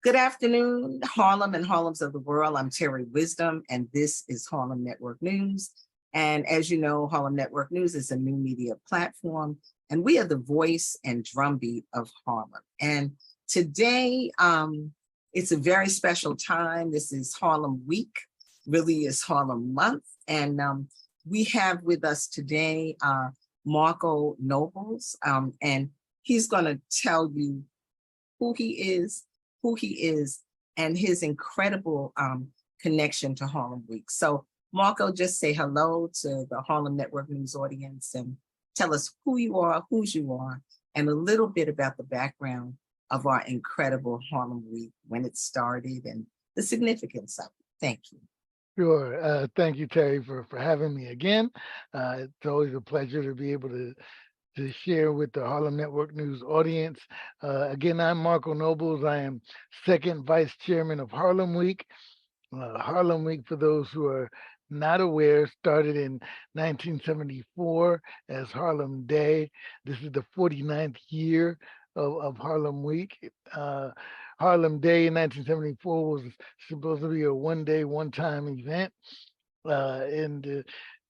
Good afternoon, Harlem and Harlems of the world. I'm Terri Wisdom, and this is Harlem Network News. And as you know, Harlem Network News is a new media platform, and we are the voice and drumbeat of Harlem. And today, it's a very special time. This is Harlem Week, really is Harlem Month. And we have with us today Marko Nobles, and he's going to tell you who he is, and his incredible connection to Harlem Week. So Marko, just say hello to the Harlem Network News audience and tell us who you are, whose you are, and a little bit about the background of our incredible Harlem Week, when it started and the significance of it. Thank you. Sure. Thank you, Terri, for having me again. It's always a pleasure to be able to share with the Harlem Network News audience. Again, I'm Marko Nobles. I am second vice chairman of Harlem Week. Harlem Week, for those who are not aware, started in 1974 as Harlem Day. This is the 49th year of Harlem Week. Harlem Day in 1974 was supposed to be a one-day, one-time event.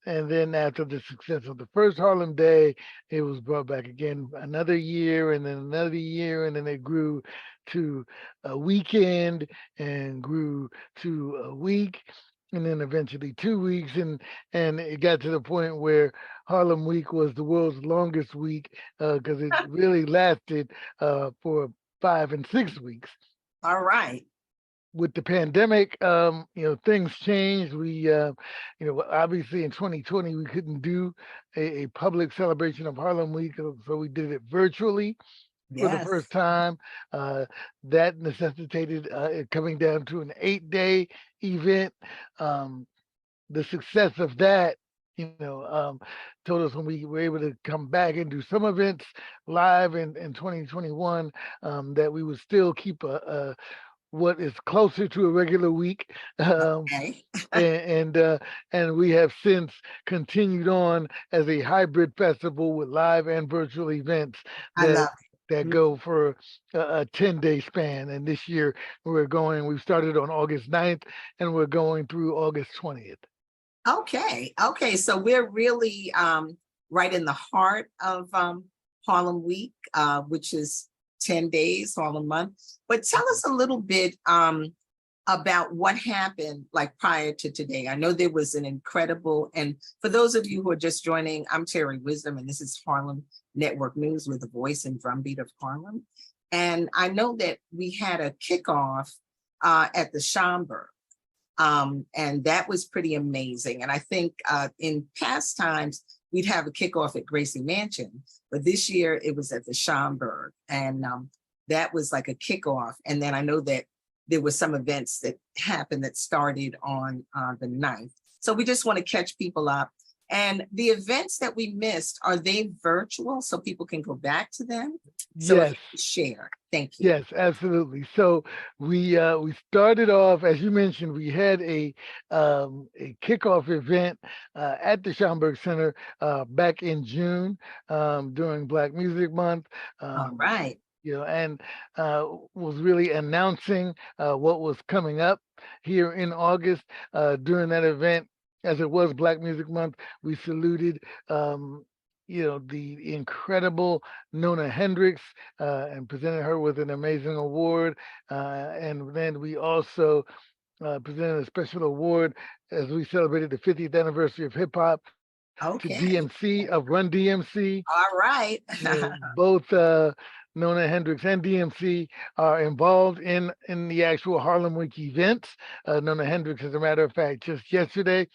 And then after the success of the first Harlem Day, it was brought back again another year, and then another year, and then it grew to a weekend and grew to a week, and then eventually 2 weeks, and it got to the point where Harlem Week was the world's longest week because it really lasted for 5 and 6 weeks. All right. With the pandemic, things changed. We, obviously in 2020, we couldn't do a public celebration of Harlem Week, so we did it virtually for the first time. That necessitated it coming down to an 8-day event. The success of that, told us when we were able to come back and do some events live in 2021, that we would still keep what is closer to a regular week, Okay. and we have since continued on as a hybrid festival with live and virtual events I love that go for a 10-day span. And this year we started on August 9th and we're going through August 20th. Okay. So we're really right in the heart of Harlem Week, which is 10 days, Harlem Month. But tell us a little bit about what happened like prior to today. I know there was an incredible, and for those of you who are just joining, I'm Terri Wisdom, and this is Harlem Network News with the voice and drumbeat of Harlem. And I know that we had a kickoff at the Schomburg, and that was pretty amazing. And I think in past times, we'd have a kickoff at Gracie Mansion, but this year it was at the Schomburg, and that was like a kickoff. And then I know that there were some events that happened that started on the 9th. So we just want to catch people up. And the events that we missed, are they virtual so people can go back to them? So yes. Share. Thank you. Yes, absolutely. So we started off, as you mentioned, we had a kickoff event at the Schomburg Center back in June during Black Music Month. All right. And was really announcing what was coming up here in August during that event. As it was Black Music Month, we saluted the incredible Nona Hendrix and presented her with an amazing award. And then we also presented a special award as we celebrated the 50th anniversary of hip hop to DMC of Run DMC. All right. Both Nona Hendrix and DMC are involved in the actual Harlem Week events. Nona Hendrix, as a matter of fact, just yesterday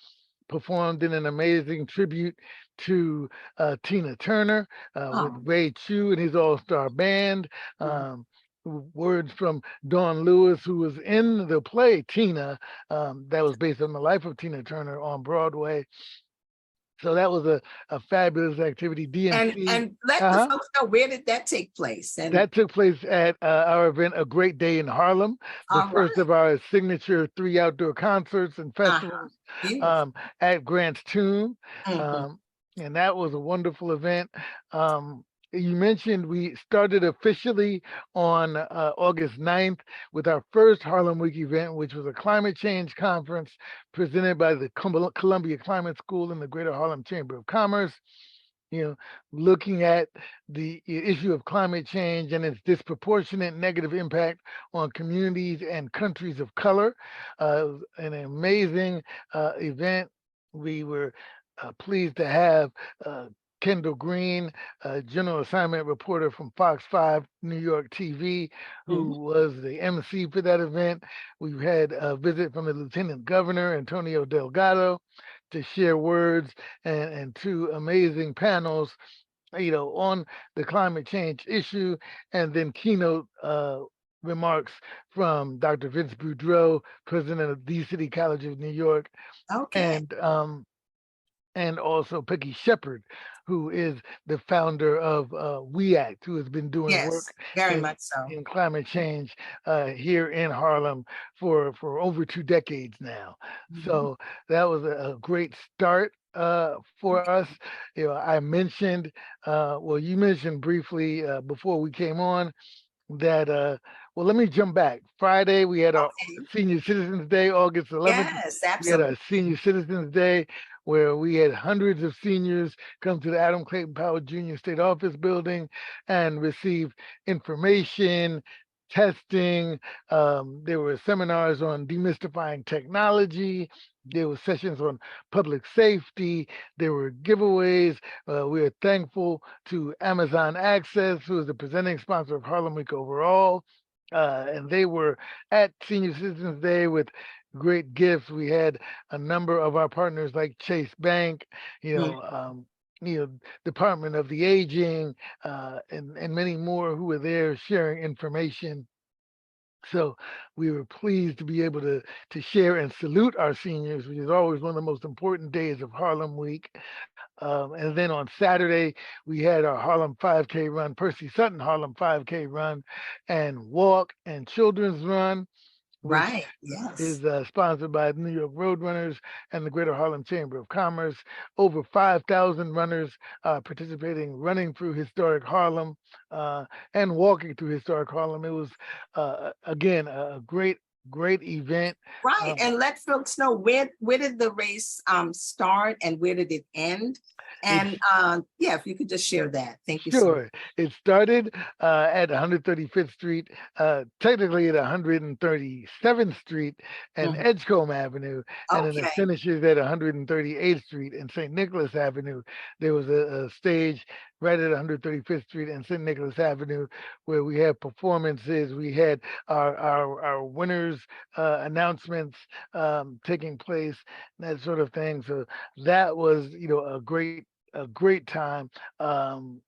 performed in an amazing tribute to Tina Turner with Ray Chu and his all-star band. Words from Dawn Lewis, who was in the play Tina, that was based on the life of Tina Turner on Broadway. So that was a fabulous activity. DMC. And let the folks know, where did that take place? And that took place at our event, A Great Day in Harlem, the first of our signature 3 outdoor concerts and festivals at Grant's Tomb. And that was a wonderful event. you mentioned we started officially on August 9th with our first Harlem Week event, which was a climate change conference presented by the Columbia Climate School and the Greater Harlem Chamber of Commerce. You know, looking at the issue of climate change and its disproportionate negative impact on communities and countries of color. An amazing event. We were pleased to have Kendall Green, general assignment reporter from Fox 5 New York TV, who Mhm. was the MC for that event. We had a visit from the Lieutenant Governor, Antonio Delgado, to share words and two amazing panels, on the climate change issue, and then keynote remarks from Dr. Vince Boudreau, president of the City College of New York, Okay. and also Peggy Shepard, who is the founder of We Act, who has been doing work Yes, very in much so. climate change here in Harlem for over 2 decades now. Mhm. So that was a great start for us. I mentioned, well, you mentioned briefly before we came on that well, let me jump back. Friday we had our Okay. Senior Citizens Day, August 11th. Yes, We had absolutely. our Senior Citizens Day where we had hundreds of seniors come to the Adam Clayton Powell Jr. State Office building and receive information, testing. There were seminars on demystifying technology. There were sessions on public safety. There were giveaways. We are thankful to Amazon Access, who is the presenting sponsor of Harlem Week overall. And they were at Senior Citizens Day with great gifts. We had a number of our partners like Chase Bank, you Mm. know, um, Department of the Aging, and many more who were there sharing information. So we were pleased to be able to share and salute our seniors, which is always one of the most important days of Harlem Week. And then on Saturday, we had our Harlem 5K run, Percy Sutton Harlem 5K run, and walk and children's run, which Right. Yes. is sponsored by New York Roadrunners and the Greater Harlem Chamber of Commerce. Over 5,000 runners participating, running through historic Harlem and walking through historic Harlem. It was, again, a great event. Right. Um, And let folks know where did the race start and where did it end? it's And yeah, if you could just share that. Thank you so much. Sure. It started at 135th Street, technically at 137th Street and Mhm. Edgecombe Avenue, and then it Okay. finishes at 138th Street and St. Nicholas Avenue. There was a stage right at 135th Street and St. Nicholas Avenue where we had performances. We had our winners announcements taking place, that sort of thing. So that was, a great time. Um,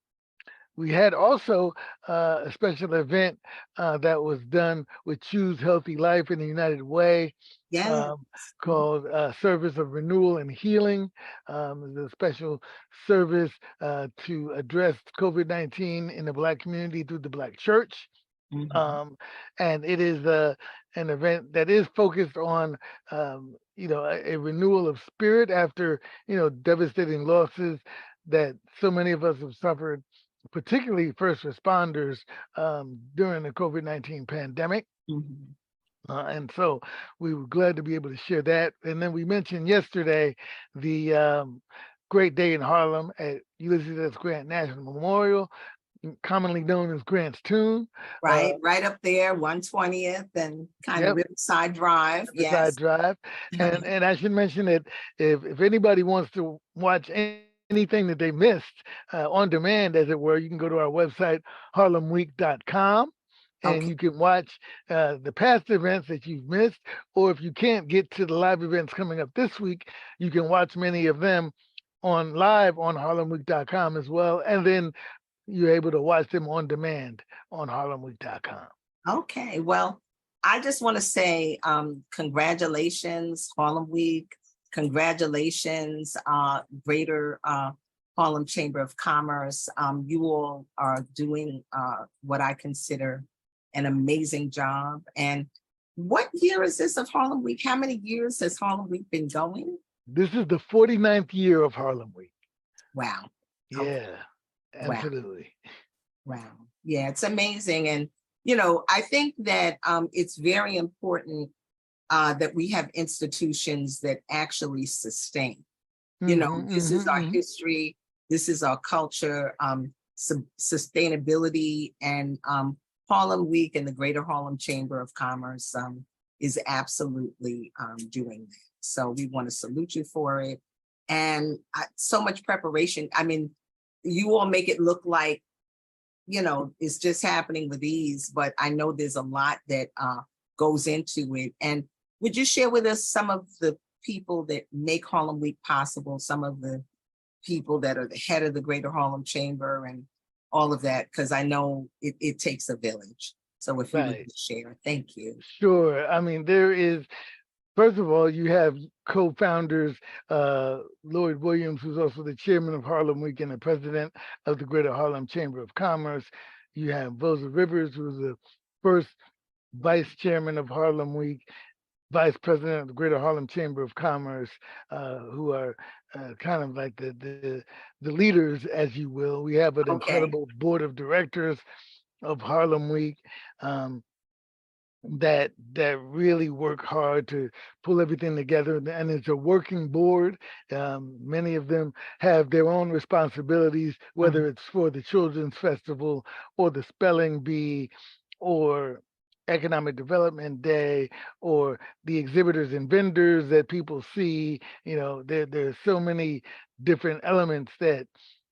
we had also a special event that was done with Choose Healthy Life in the United Way, Yes. um, Mhm. called Service of Renewal and Healing. It's a special service to address COVID-19 in the Black community through the Black Church. Mhm. Um, and it is an event that is focused on, a renewal of spirit after, devastating losses that so many of us have suffered, particularly first responders during the COVID-19 pandemic. Mhm. And so we were glad to be able to share that. And then we mentioned yesterday the great day in Harlem at Ulysses S. Grant National Memorial, commonly known as Grant's Tomb. Uh, Right. Right up there, 120th and kind of yep, Riverside Drive. Riverside Yes. Drive. And I should mention that if anybody wants to watch anything that they missed on demand, as it were, you can go to our website, harlemweek.com. And Okay. you can watch the past events that you've missed, or if you can't get to the live events coming up this week, you can watch many of them on live on harlemweek.com as well. And then you're able to watch them on demand on harlemweek.com. Okay. Well, I just want to say congratulations, Harlem Week. Congratulations, Greater Harlem Chamber of Commerce. You all are doing what I consider an amazing job. And what year is this of Harlem Week? How many years has Harlem Week been going? This is the 49th year of Harlem Week. Wow. Okay. Yeah. Wow. Absolutely. Wow. Yeah, it's amazing. And, I think that it's very important that we have institutions that actually sustain. This is our history, this is our culture, sustainability, and Harlem Week and the Greater Harlem Chamber of Commerce is absolutely doing that. So we want to salute you for it. And so much preparation. I mean, you all make it look like, it's just happening with ease, but I know there's a lot that goes into it. And would you share with us some of the people that make Harlem Week possible, some of the people that are the head of the Greater Harlem Chamber and all of that? Because I know it takes a village. So if you would Right. share, thank you. Sure. I mean, there is, first of all, you have co-founders, Lloyd Williams, who's also the chairman of Harlem Week and the president of the Greater Harlem Chamber of Commerce. You have Rosa Rivers, who's the first vice chairman of Harlem Week, vice president of the Greater Harlem Chamber of Commerce, who are kind of like the leaders, as you will. We have an Okay. incredible board of directors of Harlem Week. That really work hard to pull everything together, and it's a working board. Many of them have their own responsibilities, Mhm. whether it's for the children's festival or the spelling bee or economic development day or the exhibitors and vendors that people see. There's so many different elements that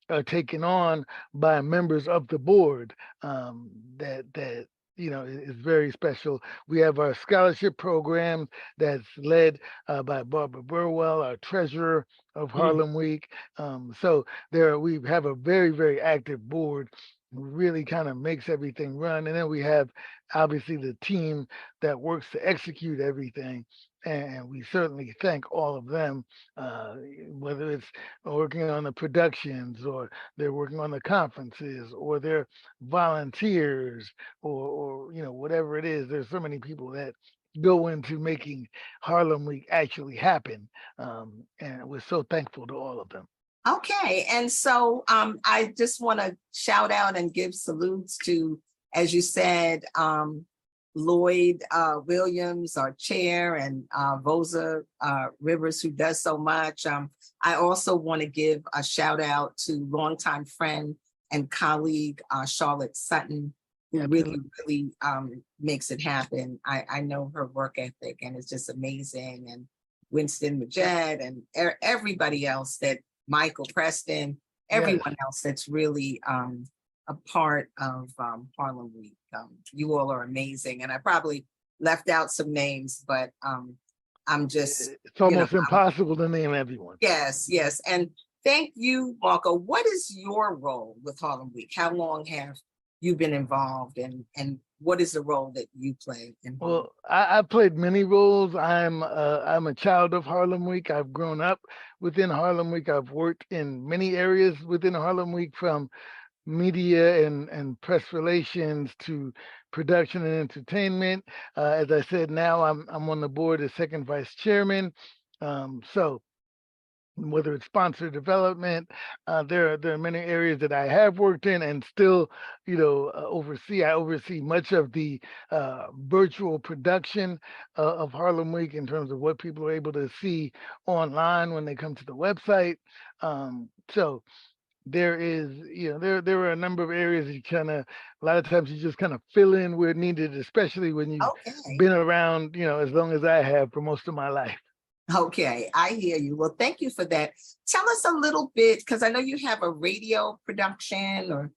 are taken on by members of the board, that is very special. We have our scholarship program that's led by Barbara Burwell, our treasurer of Mhm. Harlem Week. So we have a very, very active board who really kind of makes everything run. And then we have obviously the team that works to execute everything. And we certainly thank all of them, whether it's working on the productions or they're working on the conferences or they're volunteers or whatever it is. There's so many people that go into making Harlem Week actually happen, and we're so thankful to all of them. Okay. And so I just want to shout out and give salutes to, as you said, Lloyd Williams, our chair, and Vosa Rivers, who does so much. I also want to give a shout out to longtime friend and colleague Charlotte Sutton, who really, Absolutely. really makes it happen. I know her work ethic, and it's just amazing. And Winston Majed and everybody else, that Michael Preston, Yes. everyone else that's really a part of Harlem Week. You all are amazing. And I probably left out some names, but I'm just, It's almost impossible to name everyone. yes, yes. And thank you, Marko. What is your role with Harlem Week? How long have you been involved, and what is the role that you play in Harlem? Well, I've played many roles. I'm a child of Harlem Week. I've grown up within Harlem Week. I've worked in many areas within Harlem Week, from media and press relations to production and entertainment. As I said, now I'm on the board as second vice chairman. So whether it's sponsor development, there are many areas that I have worked in and still, oversee. I oversee much of the virtual production of Harlem Week in terms of what people are able to see online when they come to the website. So there is, there are a number of areas you kind of, a lot of times you just kind of fill in where needed, especially when you've Okay. been around, as long as I have for most of my life. Okay, I hear you. Well, thank you for that. Tell us a little bit, because I know you have a radio production, or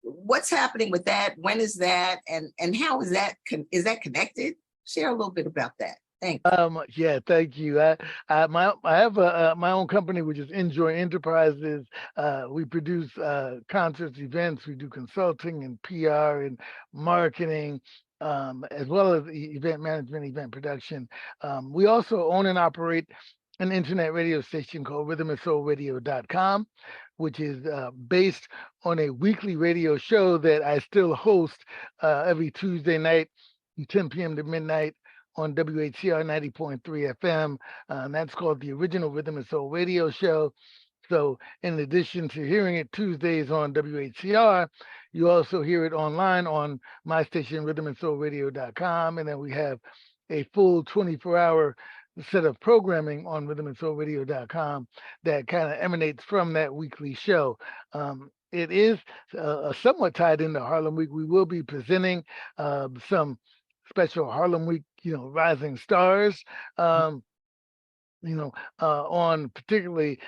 what's happening with that? When is that? And how is that connected? Share a little bit about that. Thank you. Yeah, thank you. I have my own company, which is Enjoy Enterprises. We produce concerts, events. We do consulting and PR and marketing, as well as event management, event production. We also own and operate an internet radio station called rhythmandsoulradio.com, which is based on a weekly radio show that I still host every Tuesday night from 10 p.m. to midnight on WHCR 90.3 FM. And that's called the Original Rhythm and Soul Radio Show. So in addition to hearing it Tuesdays on WHCR, you also hear it online on my station, rhythmandsoulradio.com. And then we have a full 24-hour set of programming on rhythmandsoulradio.com that kind of emanates from that weekly show. It is somewhat tied into Harlem Week. We will be presenting some special Harlem Week, rising stars. On particularly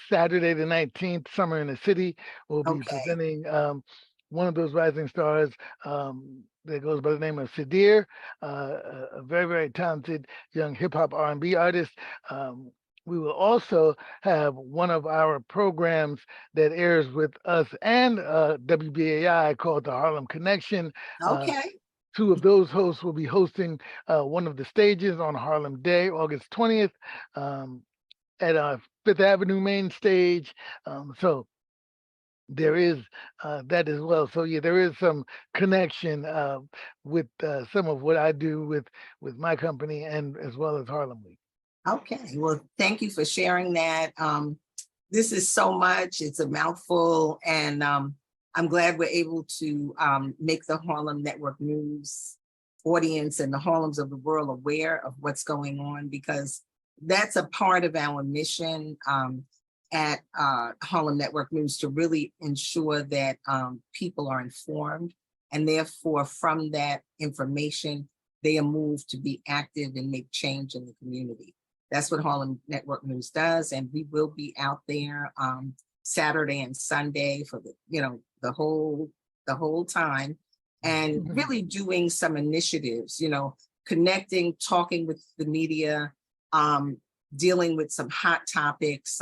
Saturday the 19th, Summer in the City, we'll be Okay. presenting one of those rising stars that goes by the name of Sadir, a very, very talented young hip hop R&B artist. We will also have one of our programs that airs with us and WBAI called the Harlem Connection. Okay. Two of those hosts will be hosting one of the stages on Harlem Day, August 20th, at Fifth Avenue main stage. So there is that as well. So yeah, there is some connection with some of what I do with my company and as well as Harlem Week. Okay. Well, thank you for sharing that. This is so much. It's a mouthful, and I'm glad we're able to make the Harlem Network News audience and the Harlems of the world aware of what's going on, because that's a part of our mission at Harlem Network News, to really ensure that people are informed, and therefore from that information, they are moved to be active and make change in the community. That's what Harlem Network News does, and we will be out there Saturday and Sunday for the whole time, and really doing some initiatives, connecting, talking with the media, dealing with some hot topics.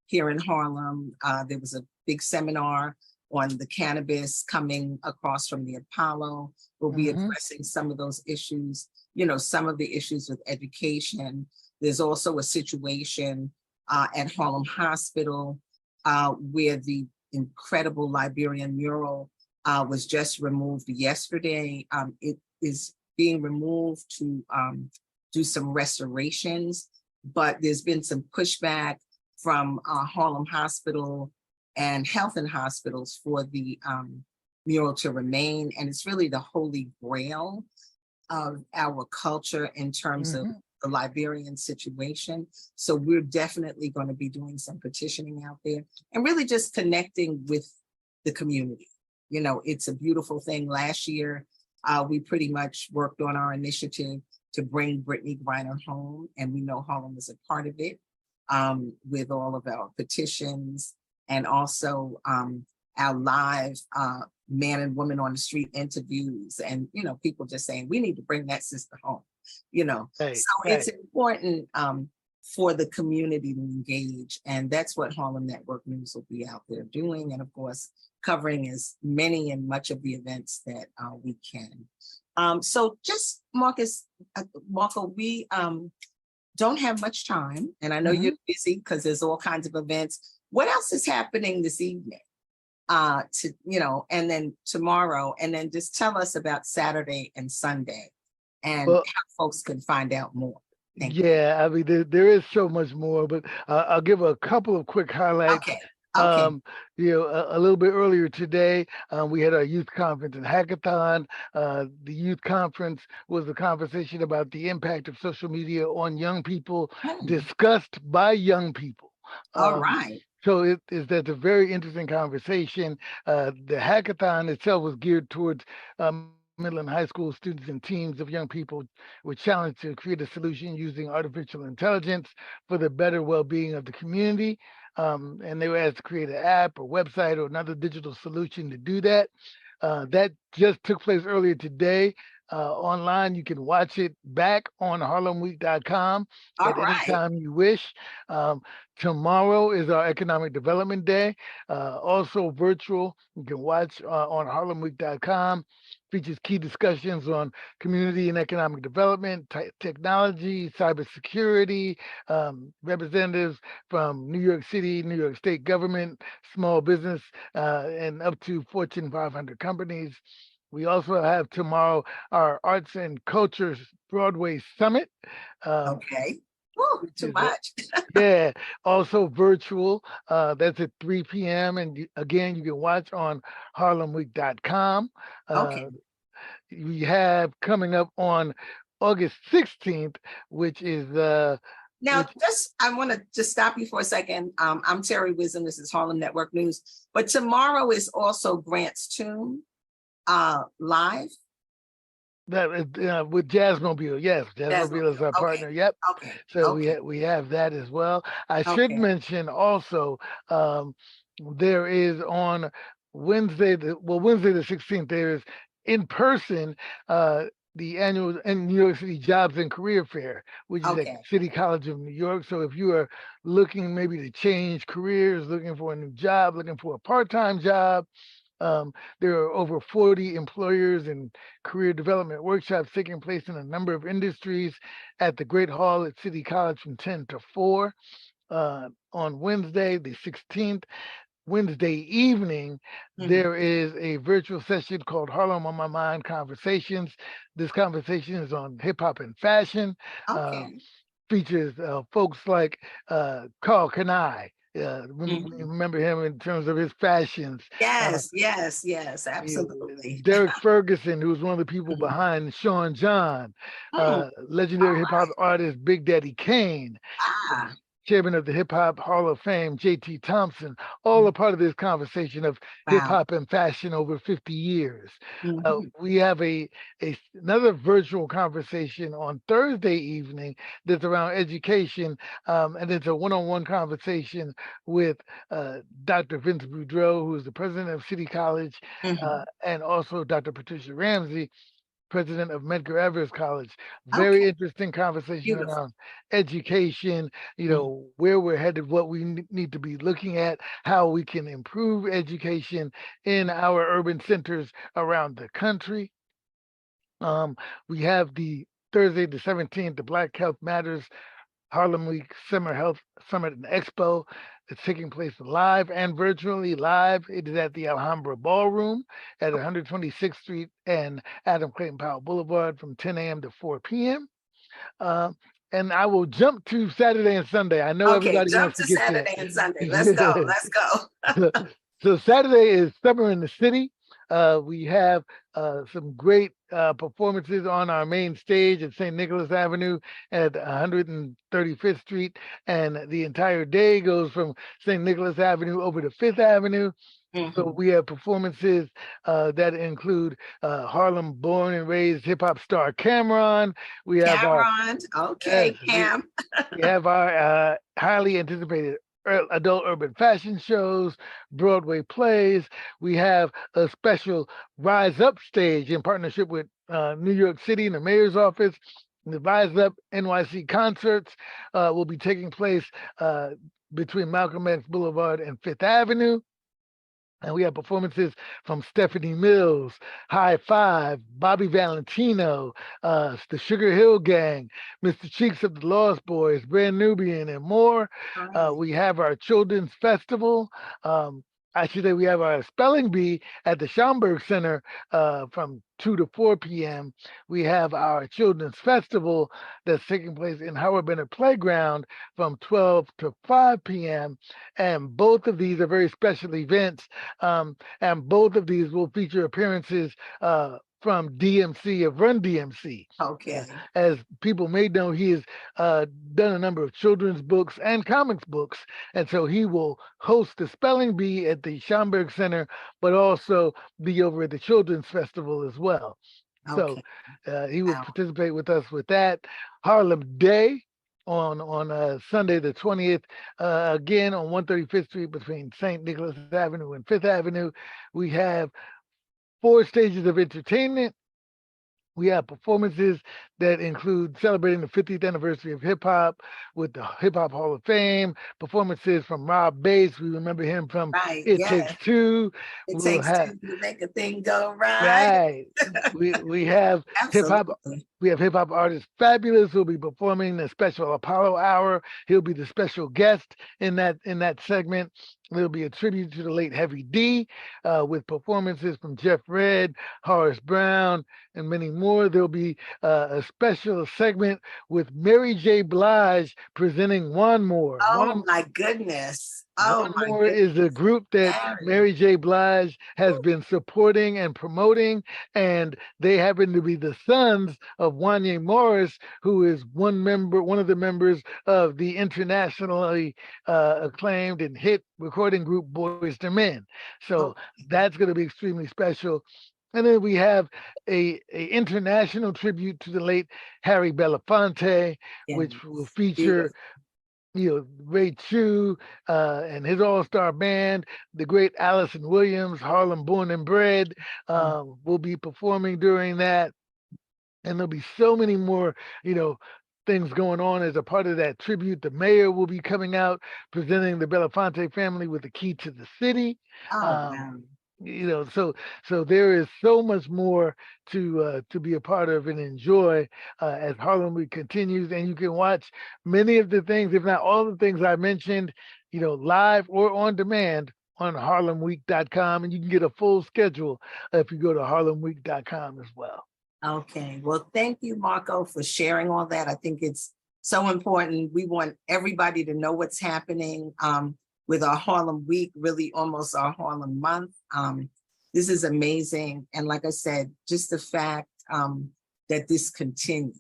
Here in Harlem, there was a big seminar on the cannabis coming across from the Apollo. We'll be addressing some of those issues, some of the issues with education. There's also a situation at Harlem Hospital where the incredible Liberian mural was just removed yesterday. It is being removed to do some restorations, but there's been some pushback from Harlem Hospital and Health and Hospitals for the mural to remain. And it's really the holy grail of our culture in terms of the Liberian situation. So we're definitely going to be doing some petitioning out there and really just connecting with the community. It's a beautiful thing. Last year, we pretty much worked on our initiative to bring Brittany Griner home, and we know Harlem was a part of it, with all of our petitions and also our live man and woman on the street interviews, and people just saying we need to bring that sister home. Right, So it's important for the community to engage, and that's what Harlem Network News will be out there doing, and of course covering as many and much of the events that we can. So just Marko, we don't have much time, and I know you're busy because there's all kinds of events. What else is happening this evening? And then tomorrow, and then just tell us about Saturday and Sunday, and Well, how folks can find out more. Thank you. yeah, I mean, there is so much more, but I'll give a couple of quick highlights. Okay. Okay. A little bit earlier today, we had our youth conference and hackathon. The youth conference was a conversation about the impact of social media on young people, discussed by young people. All right. So that's a very interesting conversation. The hackathon itself was geared towards middle and high school students and teams of young people were challenged to create a solution using artificial intelligence for the better well-being of the community. And they were asked to create an app or website or another digital solution to do that. That just took place earlier today. Online, you can watch it back on harlemweek.com at any time you wish. Tomorrow is our Economic Development Day, also virtual. You can watch on harlemweek.com. Features key discussions on community and economic development, technology, cybersecurity, representatives from New York City, New York State government, small business, and up to Fortune 500 companies. We also have tomorrow our Arts and Cultures Broadway Summit. Okay. Woo, which too is much. yeah, also virtual. That's at 3 p.m. And again, you can watch on harlemweek.com. Okay. We have coming up on August 16th, which is Now, which just I want to just stop you for a second. I'm Terry Wisdom. This is Harlem Network News. But tomorrow is also Grant's Tune live. that is with Jazzmobile. Yes, That's Jazzmobile is our okay. partner. Yep. Okay. So Okay. we have that as well. I should Okay. mention also um, there is on Wednesday the 16th, there is in person the annual New York City Jobs and Career Fair, which is at Okay. City College of New York. So if you are looking maybe to change careers, looking for a new job, looking for a part-time job, there are over 40 employers and career development workshops taking place in a number of industries at the Great Hall at City College from 10 to 4 on Wednesday, the 16th. Wednesday evening, Mhm. there is a virtual session called Harlem on My Mind Conversations. This conversation is on hip hop and fashion. Uh, Okay. Features folks like Carl Kanai. We Mhm. remember him in terms of his fashions. Uh, Yes. Yes. Yes. you Absolutely. Derek Ferguson, who was one of the people Mhm. behind Sean John, Mm. legendary All hip hop right. artist Big Daddy Kane, Ah. chairman of the Hip Hop Hall of Fame, J.T. Thompson, all Mm. a part of this conversation of hip Wow. hop and fashion over 50 years. Mhm. We have another virtual conversation on Thursday evening that's around education, and it's a one-on-one conversation with Dr. Vince Boudreau, who is the president of City College, Mhm. and also Dr. Patricia Ramsey, president of Medgar Evers College. Okay. Very interesting conversation Beautiful. around education, Mhm. where we're headed, what we need to be looking at, how we can improve education in our urban centers around the country. Um, we have the Thursday the 17th, the Black Health Matters Harlem Week Summer Health Summit and Expo. It's taking place live and virtually. Live, it is at the Alhambra Ballroom at 126th Street and Adam Clayton Powell Boulevard from 10 a.m. to 4 p.m. Uh, and I will jump to Saturday and Sunday. I know Okay. everybody Jump wants to to get there. Saturday and Sunday. Let's go. Let's go. So Saturday is Summer in the City. We have some great performances on our main stage at St. Nicholas Avenue at 135th Street, and the entire day goes from St. Nicholas Avenue over to Fifth Avenue. So Mhm. we have performances that include Harlem born and raised hip hop star Cameron. We have our Cameron. yes, Okay. Cam. we have our highly anticipated adult urban fashion shows, Broadway plays. We have a special Rise Up stage in partnership with New York City and the mayor's office. The Rise Up NYC concerts will be taking place between Malcolm X Boulevard and Fifth Avenue. And we have performances from Stephanie Mills, High Five, Bobby Valentino, the Sugar Hill Gang, Mr. Cheeks of the Lost Boys, Brand Nubian, and more. All right. We have our Children's Festival. I should say we have our spelling bee at the Schomburg Center from 2 to 4 p.m. We have our Children's Festival that's taking place in Howard Bennett Playground from 12 to 5 p.m. And both of these are very special events. And both of these will feature appearances from DMC of Run DMC. Okay. As people may know, he has done a number of children's books and comics books. And so he will host the spelling bee at the Schomburg Center, but also be over at the Children's Festival as well. So Okay. he will Wow. participate with us with that. Harlem Day on Sunday the 20th, again on 135th Street between St. Nicholas Avenue and Fifth Avenue. We have 4 stages of entertainment. We have performances that include celebrating the 50th anniversary of hip hop with the Hip Hop Hall of Fame, performances from Rob Bass. We remember him from Right. It Takes Yes. Two. It We'll takes have two to make a thing go right. right. We have hip hop Absolutely. We have hip hop artist Fabulous who'll be performing the special Apollo Hour. He'll be the special guest in that segment. There'll be a tribute to the late Heavy D with performances from Jeff Redd, Horace Brown, and many more. There'll be a special segment with Mary J. Blige presenting One More. Oh my goodness. Oh One my More is a goodness. group that Mary. Mary J. Blige has been supporting and promoting, and they happen to be the sons of Wanya Morris, who is one of the members of the internationally acclaimed and hit recording group Boyz II Men. So Okay. that's going to be extremely special. And then we have a international tribute to the late Harry Belafonte, which will Yes. feature Beautiful. Ray Chu and his all-star band, the great Allison Williams, Harlem born and bred, Oh, will be performing during that. And there'll be so many more, things going on as a part of that tribute. The mayor will be coming out presenting the Belafonte family with the key to the city. oh Um, wow. so there is so much more to be a part of and enjoy as Harlem Week continues, and you can watch many of the things, if not all the things I mentioned, live or on demand on harlemweek.com, and you can get a full schedule if you go to harlemweek.com as well. Okay. Well, thank you, Marco, for sharing all that. I think it's so important. We want everybody to know what's happening with our Harlem Week, really almost our Harlem Month. This is amazing. And like I said, just the fact that this continues.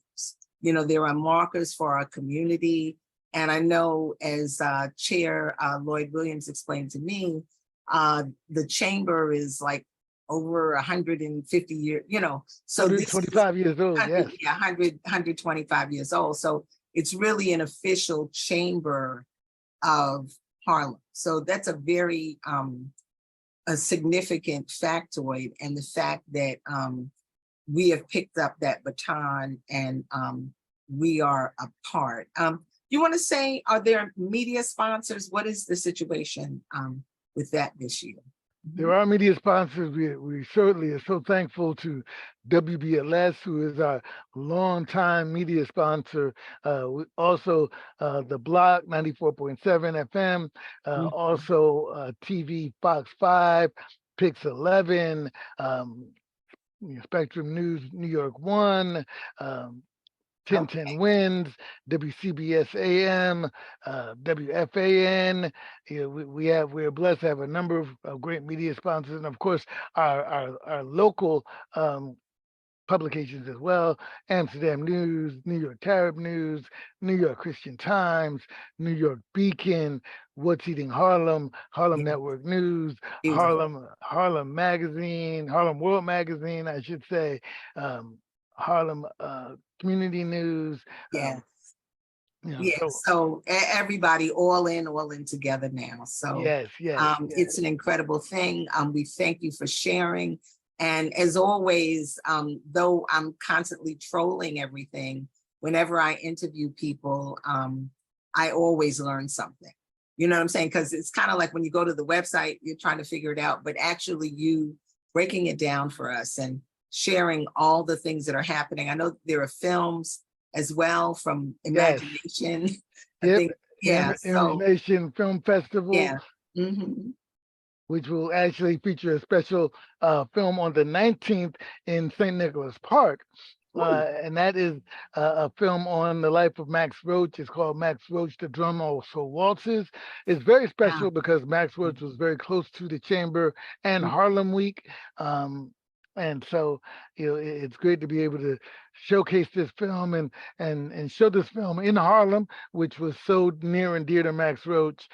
There are markers for our community. And I know as Chair Lloyd Williams explained to me, the chamber is like over 150 years, so this is 125 years old, 100, yes. yeah, 125 years old. So it's really an official chamber of Harlem. So that's a very a significant factoid, and the fact that we have picked up that baton and we are a part. You want to say, are there media sponsors? What is the situation with that this year? There are media sponsors. We certainly are so thankful to WBLS, who is our longtime media sponsor. Also, the Block 94.7 FM, Mhm. also TV Fox 5, Pix 11, Spectrum News New York 1, 1010 Okay. Winds, WCBS AM, WFAN. We're blessed to have a number of great media sponsors, and of course our local publications as well: Amsterdam News, New York Carib News, New York Christian Times, New York Beacon, What's Eating Harlem, Harlem Yeah, Network News, beautiful. Harlem Magazine, Harlem World Magazine, I should say, Harlem Community News. Yeah. Yeah. So So everybody all in together now. So yes, yes, yes. it's an incredible thing. We thank you for sharing. And as always, though I'm constantly trolling everything, whenever I interview people, I always learn something. You know what I'm saying? Because it's kind of like when you go to the website, you're trying to figure it out, but actually you breaking it down for us and sharing all the things that are happening. I know there are films as well from Yes. Imagination. I Yep. think, yeah. So, Imagination Film Festival, yeah. Mhm. which will actually feature a special film on the 19th in St. Nicholas Park. Ooh, And that is a film on the life of Max Roach. It's called Max Roach, The Drum Also Waltzes. It's very wow. special because Max Roach was very close to the Chamber and Mhm. Harlem Week. And so, it's great to be able to showcase this film and show this film in Harlem, which was so near and dear to Max Roach.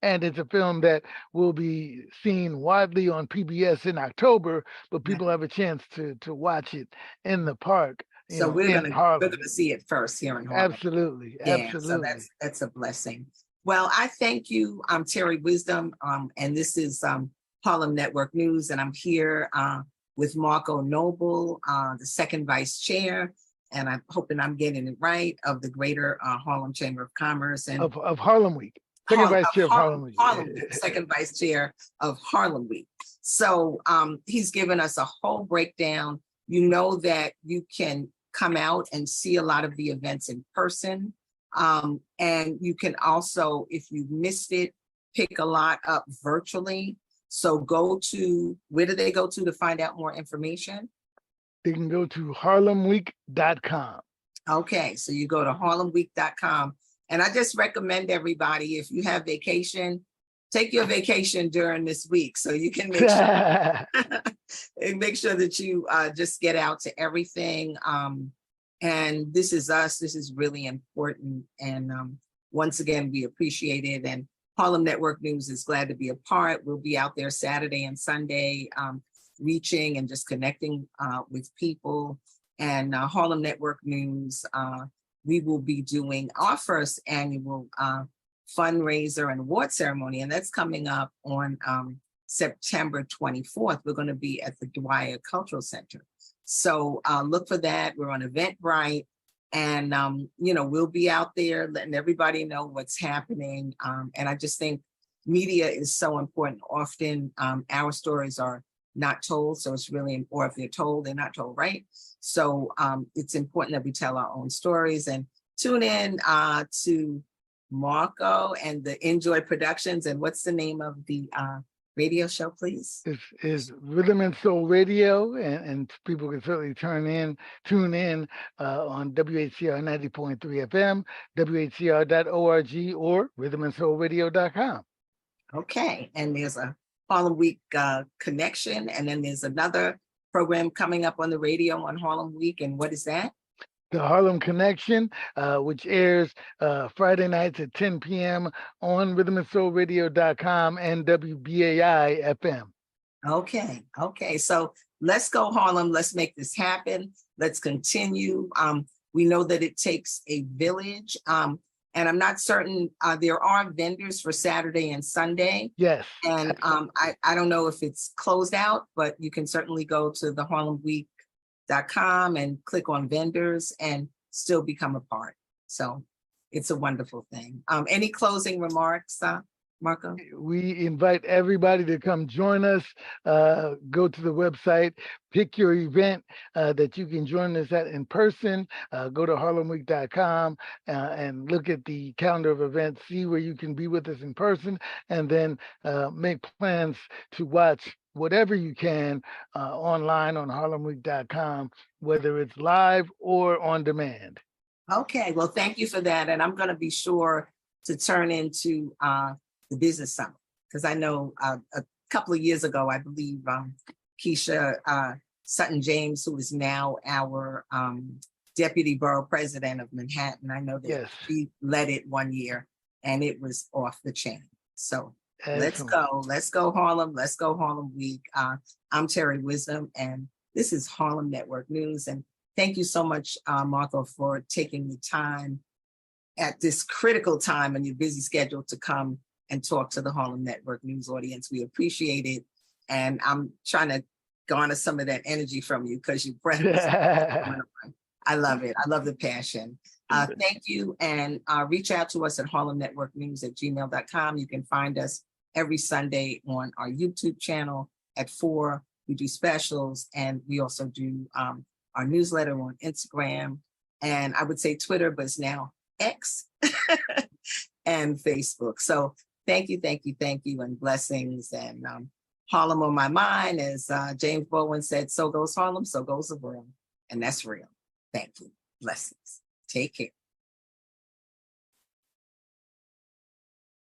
And it's a film that will be seen widely on PBS in October, but Right. people have a chance to watch it in the park, So in we're Harlem. gonna see it first here in Harlem. Absolutely, Yeah, so absolutely. that's a blessing. Well, I thank you. I'm Terri Wisdom, and this is Harlem Network News, and I'm here with Marko Noble, the second vice chair, and I'm hoping I'm getting it right, of the Greater Harlem Chamber of Commerce and Of Harlem Week, second vice chair of Harlem Week. Harlem Week, second vice chair of Harlem Week. So he's given us a whole breakdown. You know that you can come out and see a lot of the events in person. And you can also, if you missed it, pick a lot up virtually. So go to, where do they go to find out more information? They can go to harlemweek.com. Okay, so you go to harlemweek.com. And I just recommend everybody, if you have vacation, take your vacation during this week so you can make sure, and make sure that you just get out to everything. And this is us. This is really important. And once again, we appreciate it. And Harlem Network News is glad to be a part. We'll be out there Saturday and Sunday, reaching and just connecting with people. And Harlem Network News, we will be doing our first annual fundraiser and award ceremony, and that's coming up on September 24th. We're going to be at the Dwyer Cultural Center. So look for that. We're on Eventbrite, and we'll be out there letting everybody know what's happening. And I just think media is so important. Often our stories are not told, so it's really, or if they're told, they're not told right. So it's important that we tell our own stories, and tune in to Marko and the Enjoy Productions. And what's the name of the radio show, please? This is Rhythm and Soul Radio, and people can certainly tune in on WHCR 90.3 FM, WHCR.org, or rhythmandsoulradio.com. Okay, and there's a Harlem Week connection, and then there's another program coming up on the radio on Harlem Week, and what is that? The Harlem Connection, which airs Friday nights at 10 p.m. on rhythmandsoulradio.com and WBAI FM. Okay. So let's go, Harlem. Let's make this happen. Let's continue. We know that it takes a village. And I'm not certain, there are vendors for Saturday and Sunday. Yes. And I don't know if it's closed out, but you can certainly go to the harlemweek.com and click on vendors and still become a part. So it's a wonderful thing. Any closing remarks, Marko? We invite everybody to come join us. Go to the website, pick your event that you can join us at in person. Go to harlemweek.com and look at the calendar of events, see where you can be with us in person, and then make plans to watch whatever you can online on harlemweek.com, whether it's live or on demand. Okay, well, thank you for that. And I'm going to be sure to turn into the business summit, because I know a couple of years ago, I believe Keisha Sutton James, who is now our deputy borough president of Manhattan, I know that she led it one year and it was off the chain. So Excellent. let's go Harlem, let's go Harlem Week. I'm Terri Wisdom, and this is Harlem Network News. And thank you so much, Marko, for taking the time at this critical time in your busy schedule to come and talk to the Harlem Network News audience. We appreciate it. And I'm trying to garner some of that energy from you because you breath. I love it. I love the passion. Thank you. And reach out to us at harlemnetworknews@gmail.com. You can find us every Sunday on our YouTube channel at 4. We do specials, and we also do our newsletter on Instagram, and I would say Twitter, but it's now X and Facebook. So thank you, and blessings. And Harlem on my mind, as James Baldwin said, so goes Harlem, so goes the world. And that's real. Thank you. Blessings. Take care.